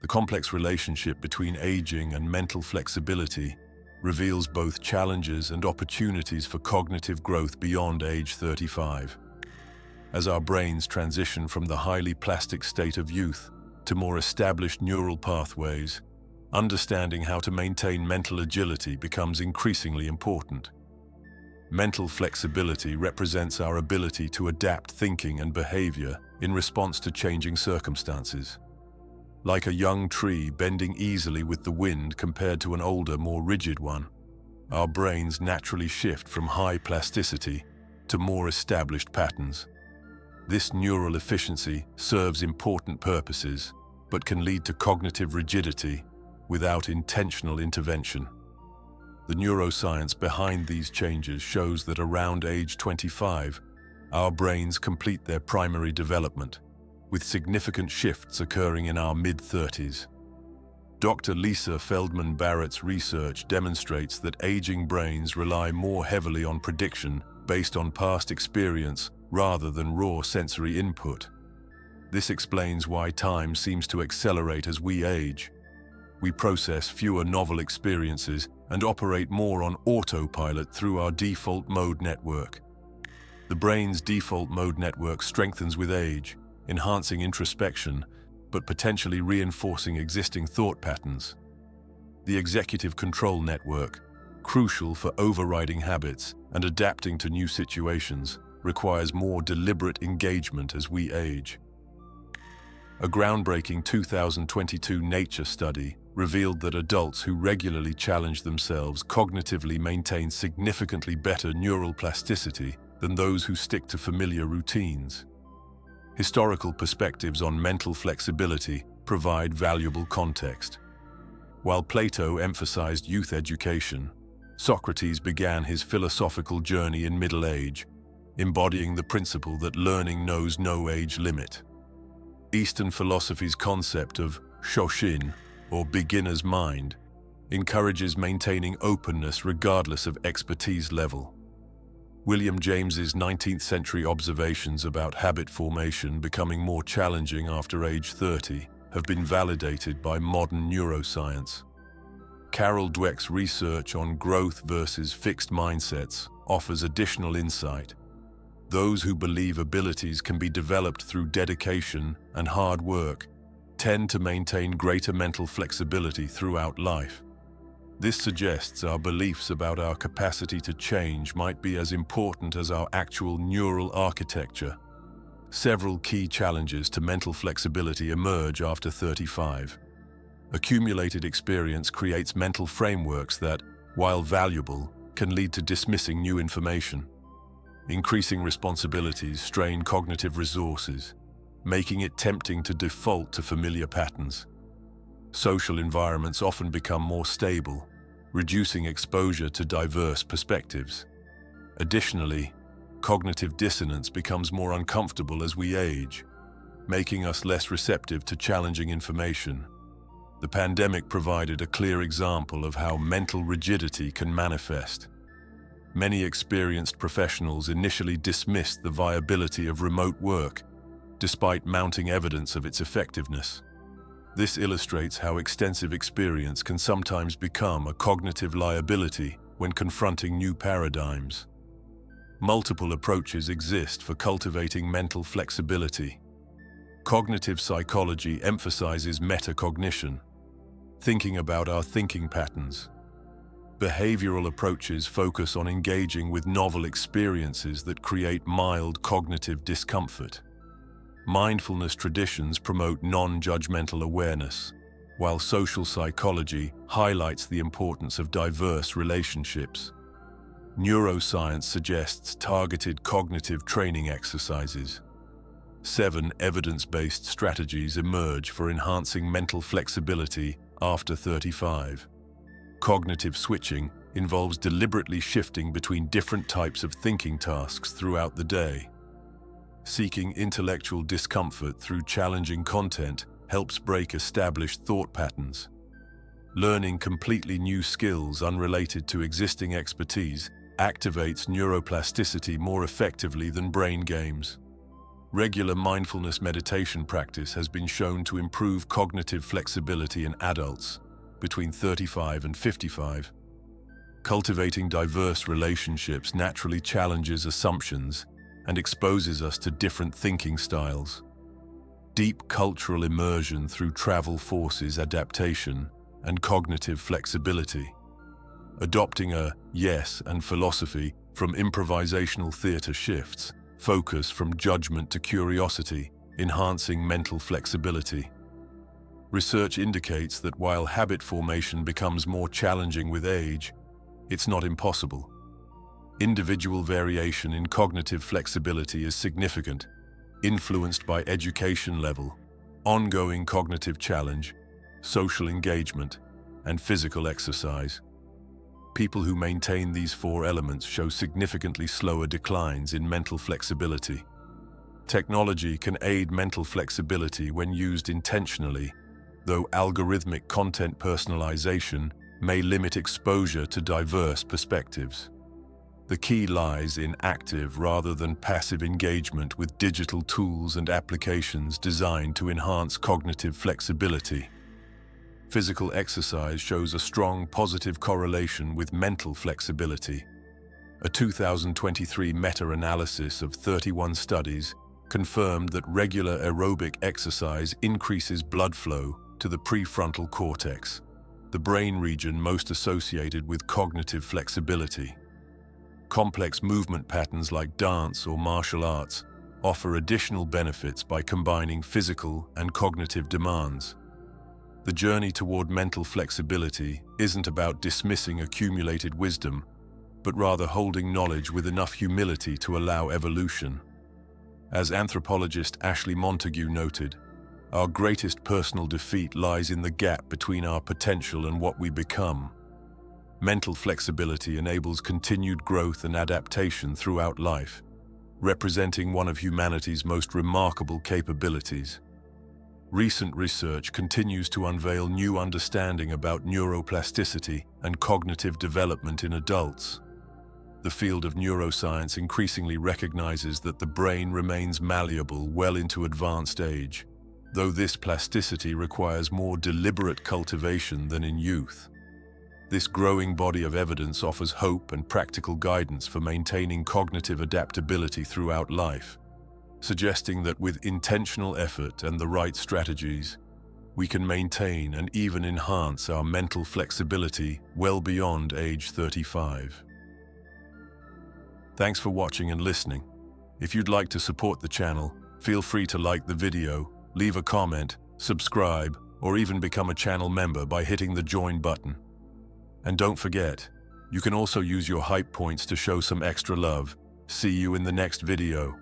The complex relationship between aging and mental flexibility reveals both challenges and opportunities for cognitive growth beyond age 35. As our brains transition from the highly plastic state of youth to more established neural pathways, understanding how to maintain mental agility becomes increasingly important. Mental flexibility represents our ability to adapt thinking and behavior in response to changing circumstances. Like a young tree bending easily with the wind compared to an older, more rigid one, our brains naturally shift from high plasticity to more established patterns. This neural efficiency serves important purposes, but can lead to cognitive rigidity without intentional intervention. The neuroscience behind these changes shows that around age 25, our brains complete their primary development, with significant shifts occurring in our mid-30s. Dr. Lisa Feldman Barrett's research demonstrates that aging brains rely more heavily on prediction based on past experience rather than raw sensory input. This explains why time seems to accelerate as we age. We process fewer novel experiences and operate more on autopilot through our default mode network. The brain's default mode network strengthens with age, enhancing introspection, but potentially reinforcing existing thought patterns. The executive control network, crucial for overriding habits and adapting to new situations, requires more deliberate engagement as we age. A groundbreaking 2022 Nature study revealed that adults who regularly challenge themselves cognitively maintain significantly better neural plasticity than those who stick to familiar routines. Historical perspectives on mental flexibility provide valuable context. While Plato emphasized youth education, Socrates began his philosophical journey in middle age, embodying the principle that learning knows no age limit. Eastern philosophy's concept of shoshin, or beginner's mind, encourages maintaining openness regardless of expertise level. William James's 19th century observations about habit formation becoming more challenging after age 30 have been validated by modern neuroscience. Carol Dweck's research on growth versus fixed mindsets offers additional insight. Those who believe abilities can be developed through dedication and hard work tend to maintain greater mental flexibility throughout life. This suggests our beliefs about our capacity to change might be as important as our actual neural architecture. Several key challenges to mental flexibility emerge after 35. Accumulated experience creates mental frameworks that, while valuable, can lead to dismissing new information. Increasing responsibilities strain cognitive resources, making it tempting to default to familiar patterns. Social environments often become more stable, reducing exposure to diverse perspectives. Additionally, cognitive dissonance becomes more uncomfortable as we age, making us less receptive to challenging information. The pandemic provided a clear example of how mental rigidity can manifest. Many experienced professionals initially dismissed the viability of remote work, despite mounting evidence of its effectiveness. This illustrates how extensive experience can sometimes become a cognitive liability when confronting new paradigms. Multiple approaches exist for cultivating mental flexibility. Cognitive psychology emphasizes metacognition, thinking about our thinking patterns. Behavioral approaches focus on engaging with novel experiences that create mild cognitive discomfort. Mindfulness traditions promote non-judgmental awareness, while social psychology highlights the importance of diverse relationships. Neuroscience suggests targeted cognitive training exercises. 7 evidence-based strategies emerge for enhancing mental flexibility after 35. Cognitive switching involves deliberately shifting between different types of thinking tasks throughout the day. Seeking intellectual discomfort through challenging content helps break established thought patterns. Learning completely new skills unrelated to existing expertise activates neuroplasticity more effectively than brain games. Regular mindfulness meditation practice has been shown to improve cognitive flexibility in adults between 35 and 55. Cultivating diverse relationships naturally challenges assumptions and exposes us to different thinking styles. Deep cultural immersion through travel forces adaptation and cognitive flexibility. Adopting a yes and philosophy from improvisational theater shifts focus from judgment to curiosity, enhancing mental flexibility. Research indicates that while habit formation becomes more challenging with age, it's not impossible. Individual variation in cognitive flexibility is significant, influenced by education level, ongoing cognitive challenge, social engagement, and physical exercise. People who maintain these four elements show significantly slower declines in mental flexibility. Technology can aid mental flexibility when used intentionally, though algorithmic content personalization may limit exposure to diverse perspectives. The key lies in active rather than passive engagement with digital tools and applications designed to enhance cognitive flexibility. Physical exercise shows a strong positive correlation with mental flexibility. A 2023 meta-analysis of 31 studies confirmed that regular aerobic exercise increases blood flow to the prefrontal cortex, the brain region most associated with cognitive flexibility. Complex movement patterns like dance or martial arts offer additional benefits by combining physical and cognitive demands. The journey toward mental flexibility isn't about dismissing accumulated wisdom, but rather holding knowledge with enough humility to allow evolution. As anthropologist Ashley Montagu noted, our greatest personal defeat lies in the gap between our potential and what we become. Mental flexibility enables continued growth and adaptation throughout life, representing one of humanity's most remarkable capabilities. Recent research continues to unveil new understanding about neuroplasticity and cognitive development in adults. The field of neuroscience increasingly recognizes that the brain remains malleable well into advanced age, though this plasticity requires more deliberate cultivation than in youth. This growing body of evidence offers hope and practical guidance for maintaining cognitive adaptability throughout life, suggesting that with intentional effort and the right strategies, we can maintain and even enhance our mental flexibility well beyond age 35. Thanks for watching and listening. If you'd like to support the channel, feel free to like the video, leave a comment, subscribe, or even become a channel member by hitting the join button. And don't forget, you can also use your hype points to show some extra love. See you in the next video.